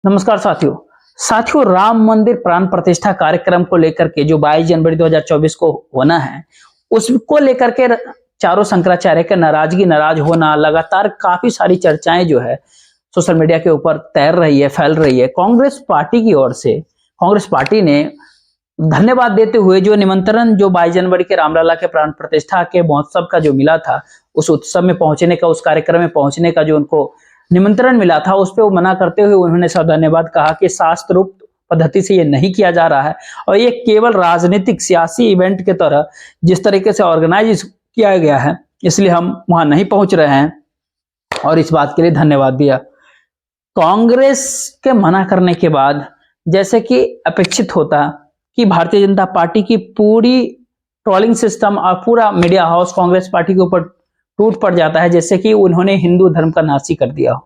नमस्कार साथियों राम मंदिर प्राण प्रतिष्ठा कार्यक्रम को लेकर के जो 22 जनवरी 2024 को होना है, उसको लेकर के चारों शंकराचार्य के नाराज होना, लगातार काफी सारी चर्चाएं जो है सोशल मीडिया के ऊपर तैर रही है, फैल रही है। कांग्रेस पार्टी की ओर से कांग्रेस पार्टी ने धन्यवाद देते हुए जो निमंत्रण जो 22 जनवरी के रामलला के प्राण प्रतिष्ठा के महोत्सव का जो मिला था, उस उत्सव में पहुंचने का, उस कार्यक्रम में पहुंचने का जो उनको निमंत्रण मिला था, उस पर वो मना करते हुए उन्होंने सब धन्यवाद कहा कि शास्त्रोक्त पद्धति से ये नहीं किया जा रहा है और ये केवल राजनीतिक सियासी इवेंट के तरह जिस तरीके से ऑर्गेनाइज किया गया है, इसलिए हम वहां नहीं पहुंच रहे हैं और इस बात के लिए धन्यवाद दिया। कांग्रेस के मना करने के बाद जैसे कि अपेक्षित होता कि भारतीय जनता पार्टी की पूरी ट्रोलिंग सिस्टम और पूरा मीडिया हाउस कांग्रेस पार्टी के ऊपर टूट पड़ जाता है, जैसे कि उन्होंने हिंदू धर्म का नाशी कर दिया हो,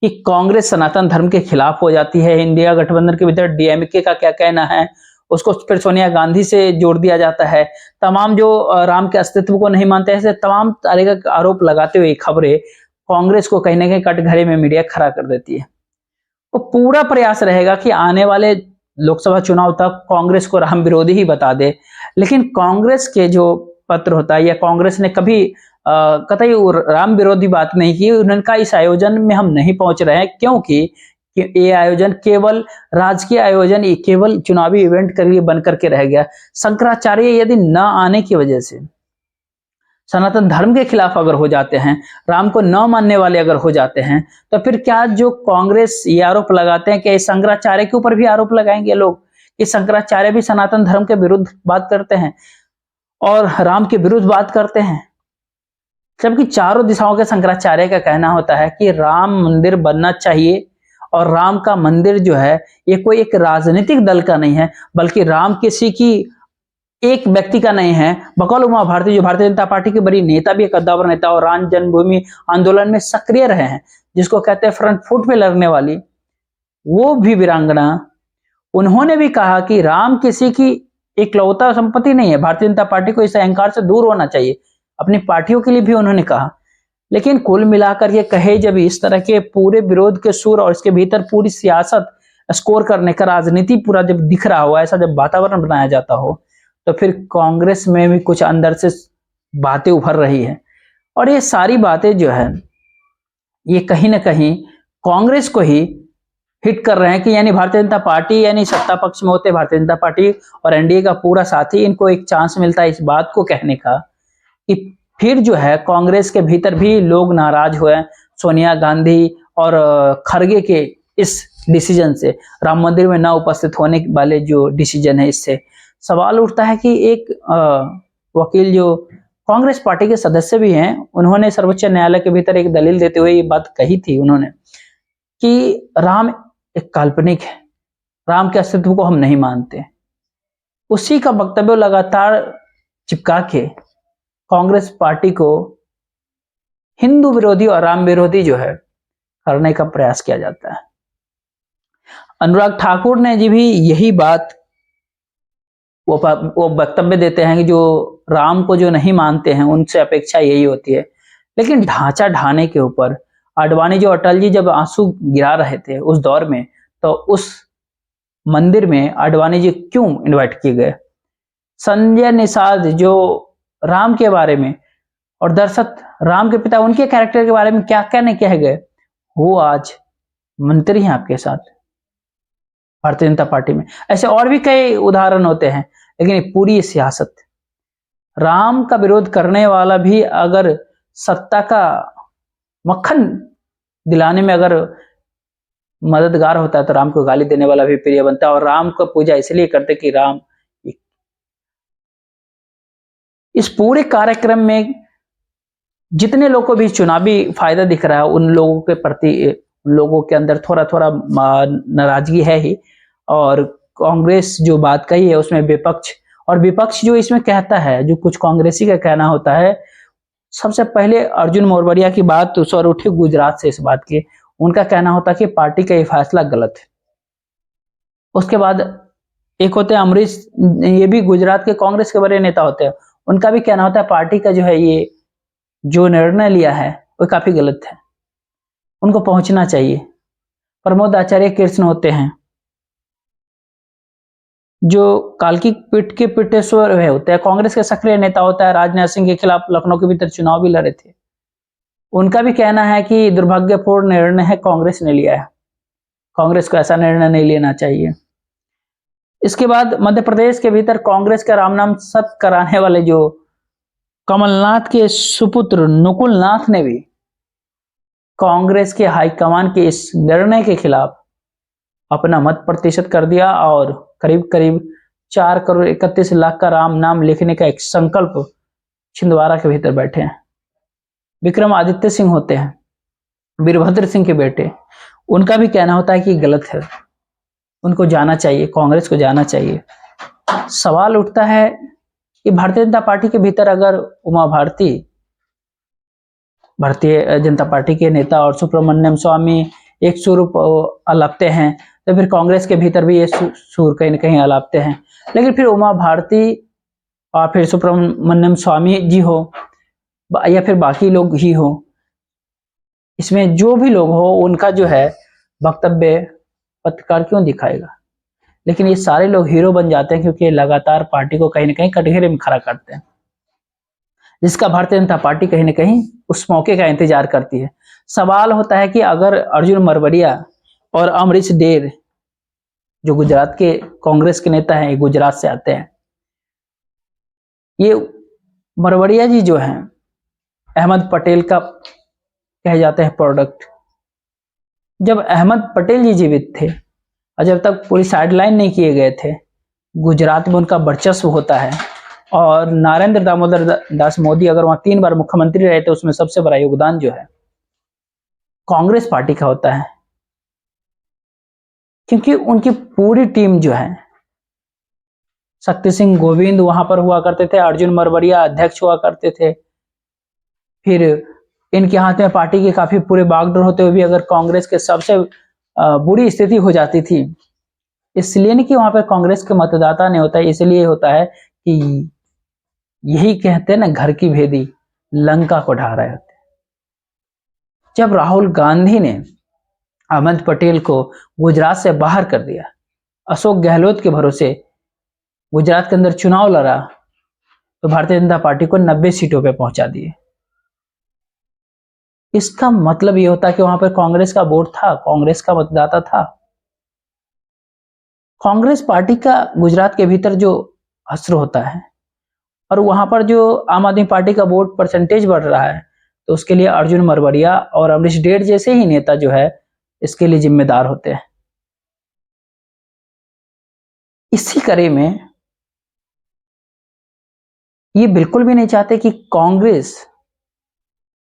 कि कांग्रेस सनातन धर्म के खिलाफ हो जाती है। इंडिया गठबंधन के भीतर डीएमके का क्या कहना है, उसको फिर सोनिया गांधी से जोड़ दिया जाता है। तमाम जो राम के अस्तित्व को नहीं मानते हैं, तमाम तरह का आरोप लगाते हुए खबरें कांग्रेस को कहीं ना कहीं कटघरे में मीडिया खड़ा कर देती है। तो पूरा प्रयास रहेगा कि आने वाले लोकसभा चुनाव तक कांग्रेस को राम विरोधी ही बता दे, लेकिन कांग्रेस के जो पत्र होता है या कांग्रेस ने कभी कतई राम विरोधी बात नहीं की। उन्होंने कहा इस आयोजन में हम नहीं पहुंच रहे हैं क्योंकि ये आयोजन केवल राजकीय आयोजन, ये केवल चुनावी इवेंट के लिए बन करके रह गया। शंकराचार्य यदि न आने की वजह से सनातन धर्म के खिलाफ अगर हो जाते हैं, राम को न मानने वाले अगर हो जाते हैं, तो फिर क्या जो कांग्रेस ये आरोप लगाते हैं कि शंकराचार्य के ऊपर भी आरोप लगाएंगे लोग कि शंकराचार्य भी सनातन धर्म के विरुद्ध बात करते हैं और राम के विरुद्ध बात करते हैं, जबकि चारों दिशाओं के शंकराचार्य का कहना होता है कि राम मंदिर बनना चाहिए और राम का मंदिर जो है ये कोई एक राजनीतिक दल का नहीं है, बल्कि राम किसी की एक व्यक्ति का नहीं है। बकौल उमा भारती जो भारतीय जनता पार्टी की बड़ी नेता भी, एक कद्दावर नेता और राम जन्मभूमि आंदोलन में सक्रिय रहे हैं, जिसको कहते हैं फ्रंट फुट में लड़ने वाली, वो भी वीरांगना, उन्होंने भी कहा कि राम किसी की इकलौता संपत्ति नहीं है। भारतीय जनता पार्टी को इस अहंकार से दूर होना चाहिए, अपनी पार्टियों के लिए भी उन्होंने कहा। लेकिन कुल मिलाकर ये कहे जब इस तरह के पूरे विरोध के सुर और इसके भीतर पूरी सियासत स्कोर करने का राजनीति पूरा जब दिख रहा हो, ऐसा जब वातावरण बनाया जाता हो, तो फिर कांग्रेस में भी कुछ अंदर से बातें उभर रही है और ये सारी बातें जो है ये कहीं ना कहीं कांग्रेस को ही हिट कर रहे हैं कि यानी भारतीय जनता पार्टी यानी सत्ता पक्ष में होते भारतीय जनता पार्टी और एनडीए का पूरा साथी, इनको एक चांस मिलता है इस बात को कहने का कि फिर जो है कांग्रेस के भीतर भी लोग नाराज हुए सोनिया गांधी और खड़गे के इस डिसीजन से, राम मंदिर में ना उपस्थित होने वाले जो डिसीजन है, इससे सवाल उठता है कि एक वकील जो कांग्रेस पार्टी के सदस्य भी हैं, उन्होंने सर्वोच्च न्यायालय के भीतर एक दलील देते हुए ये बात कही थी उन्होंने कि राम एक काल्पनिक है, राम के अस्तित्व को हम नहीं मानते। उसी का वक्तव्य लगातार चिपका के कांग्रेस पार्टी को हिंदू विरोधी और राम विरोधी जो है करने का प्रयास किया जाता है। अनुराग ठाकुर ने जी भी यही बात वो वक्तव्य देते हैं कि जो राम को जो नहीं मानते हैं उनसे अपेक्षा यही होती है। लेकिन ढांचा ढाने के ऊपर आडवाणी जो अटल जी जब आंसू गिरा रहे थे उस दौर में, तो उस मंदिर में आडवाणी जी क्यों इनवाइट किए गए? संजय निषाद जो राम के बारे में और दरअसल राम के पिता उनके कैरेक्टर के बारे में क्या क्या नहीं कह गए, वो आज मंत्री हैं आपके साथ भारतीय जनता पार्टी में। ऐसे और भी कई उदाहरण होते हैं, लेकिन पूरी सियासत, राम का विरोध करने वाला भी अगर सत्ता का मक्खन दिलाने में अगर मददगार होता है तो राम को गाली देने वाला भी प्रिय बनता है। और राम को पूजा इसलिए करते कि राम, इस पूरे कार्यक्रम में जितने लोगों को भी चुनावी फायदा दिख रहा है, उन लोगों के प्रति लोगों के अंदर थोड़ा थोड़ा नाराजगी है ही। और कांग्रेस जो बात कही है उसमें विपक्ष जो इसमें कहता है, जो कुछ कांग्रेसी का कहना होता है, सबसे पहले अर्जुन मोरवरिया की बात उस और उठी गुजरात से इस बात की, उनका कहना होता है कि पार्टी का ये फैसला गलत है। उसके बाद एक होते हैं अमरीश, ये भी गुजरात के कांग्रेस के बड़े नेता होते हैं, उनका भी कहना होता है पार्टी का जो है ये जो निर्णय लिया है वो काफी गलत है, उनको पहुंचना चाहिए। प्रमोद आचार्य कृष्ण होते हैं, जो काल्की पीठ के पीठेश्वर होते हैं। कांग्रेस के सक्रिय नेता होता है, राजनाथ सिंह के खिलाफ लखनऊ के भीतर चुनाव भी लड़े थे। उनका भी कहना है कि दुर्भाग्यपूर्ण निर्णय है कांग्रेस ने लिया है, कांग्रेस को ऐसा निर्णय नहीं लेना चाहिए। इसके बाद मध्य प्रदेश के भीतर कांग्रेस का राम नाम सत्य कराने वाले जो कमलनाथ के सुपुत्र नकुल नाथ ने भी कांग्रेस के हाईकमान के इस निर्णय के खिलाफ अपना मत प्रतिशत कर दिया और करीब करीब 4,31,00,000 का राम नाम लिखने का एक संकल्प छिंदवाड़ा के भीतर बैठे हैं। विक्रमादित्य सिंह होते हैं, वीरभद्र सिंह के बेटे, उनका भी कहना होता है कि गलत है, उनको जाना चाहिए, कांग्रेस को जाना चाहिए। सवाल उठता है कि भारतीय जनता पार्टी के भीतर अगर उमा भारती भारतीय जनता पार्टी के नेता और सुब्रमण्यम स्वामी एक सुर अलापते हैं, तो फिर कांग्रेस के भीतर भी ये सुर कहीं न कहीं अलापते हैं। लेकिन फिर उमा भारती और फिर सुब्रमण्यम स्वामी जी हो या फिर बाकी लोग ही हो, इसमें जो भी लोग हो उनका जो है वक्तव्य पत्रकार क्यों दिखाएगा। लेकिन ये सारे लोग हीरो बन जाते हैं क्योंकि लगातार पार्टी को कहीं ना कहीं कटघरे में खड़ा करते हैं, जिसका भारतीय जनता पार्टी कहीं ना कहीं उस मौके का इंतजार करती है। सवाल होता है कि अगर अर्जुन मरवड़िया और अमरीश डेर, जो गुजरात के कांग्रेस के नेता हैं, गुजरात से आते हैं, ये मरवड़िया जी जो हैं अहमद पटेल का कहे जाते हैं प्रोडक्ट। जब अहमद पटेल जी जीवित थे और जब तक पूरी साइडलाइन नहीं किए गए थे, गुजरात में उनका वर्चस्व होता है। और नरेंद्र दामोदर दास मोदी अगर वहां 3 बार मुख्यमंत्री रहे थे, उसमें सबसे बड़ा योगदान जो है कांग्रेस पार्टी का होता है, क्योंकि उनकी पूरी टीम जो है, शक्ति सिंह गोविंद वहां पर हुआ करते थे, अर्जुन मरवड़िया अध्यक्ष हुआ करते थे। फिर इनके हाथ में पार्टी के काफी पूरे बागडोर होते हुए भी अगर कांग्रेस के सबसे बुरी स्थिति हो जाती थी, इसलिए नहीं कि वहां पर कांग्रेस के मतदाता नहीं होता है, इसलिए होता है कि यही कहते हैं ना, घर की भेदी लंका को ढा रहे होते। जब राहुल गांधी ने अहमद पटेल को गुजरात से बाहर कर दिया, अशोक गहलोत के भरोसे गुजरात के अंदर चुनाव लड़ा, तो भारतीय जनता पार्टी को 90 सीटों पे पहुंचा दिए। इसका मतलब ये होता है कि वहां पर कांग्रेस का वोट था, कांग्रेस का मतदाता था। कांग्रेस पार्टी का गुजरात के भीतर जो असर होता है और वहां पर जो आम आदमी पार्टी का वोट परसेंटेज बढ़ रहा है, तो उसके लिए अर्जुन मरवड़िया और अमरीश डेर जैसे ही नेता जो है इसके लिए जिम्मेदार होते हैं। इसी कड़ी में ये बिल्कुल भी नहीं चाहते कि कांग्रेस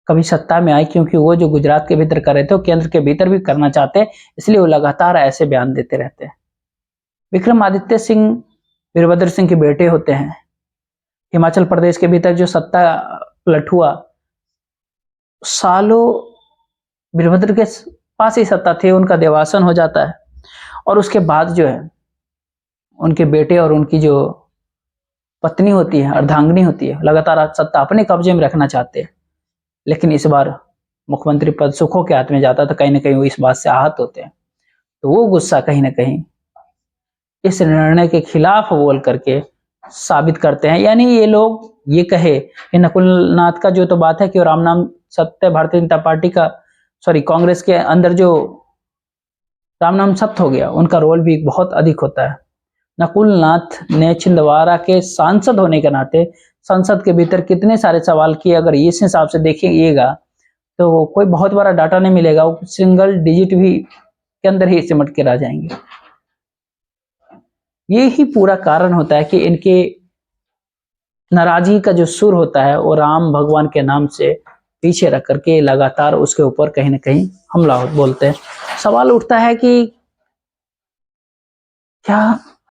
कभी सत्ता में आए, क्योंकि वो जो गुजरात के भीतर कर रहे थे वो केंद्र के भीतर भी करना चाहते हैं, इसलिए वो लगातार ऐसे बयान देते रहते हैं। विक्रमादित्य सिंह वीरभद्र सिंह के बेटे होते हैं। हिमाचल प्रदेश के भीतर जो सत्ता पलट हुआ, सालों वीरभद्र के पास ही सत्ता थी, उनका देवासन हो जाता है और उसके बाद जो है उनके बेटे और उनकी जो पत्नी होती है, अर्धांगिनी होती है, लगातार सत्ता अपने कब्जे में रखना चाहते हैं। लेकिन इस बार मुख्यमंत्री पद सुखों के हाथ में जाता, तो कहीं ना कहीं वो इस बात से आहत होते हैं, तो वो गुस्सा कहीं ना कहीं इस निर्णय के खिलाफ बोल करके साबित करते हैं। यानी ये लोग ये कहे कि नकुलनाथ का जो तो बात है कि राम नाम सत्य भारतीय जनता पार्टी का कांग्रेस के अंदर जो राम नाम सत्य हो गया, उनका रोल भी बहुत अधिक होता है। नकुलनाथ ने छिंदवाड़ा के सांसद होने के नाते संसद के भीतर कितने सारे सवाल किए, अगर इस हिसाब से देखिएगा तो कोई बहुत बड़ा डाटा नहीं मिलेगा, वो सिंगल डिजिट भी के अंदर ही सिमट के रह जाएंगे। ये ही पूरा कारण होता है कि इनके नाराजगी का जो सुर होता है वो राम भगवान के नाम से पीछे रख करके लगातार उसके ऊपर कहीं ना कहीं हमला बोलते हैं। सवाल उठता है कि क्या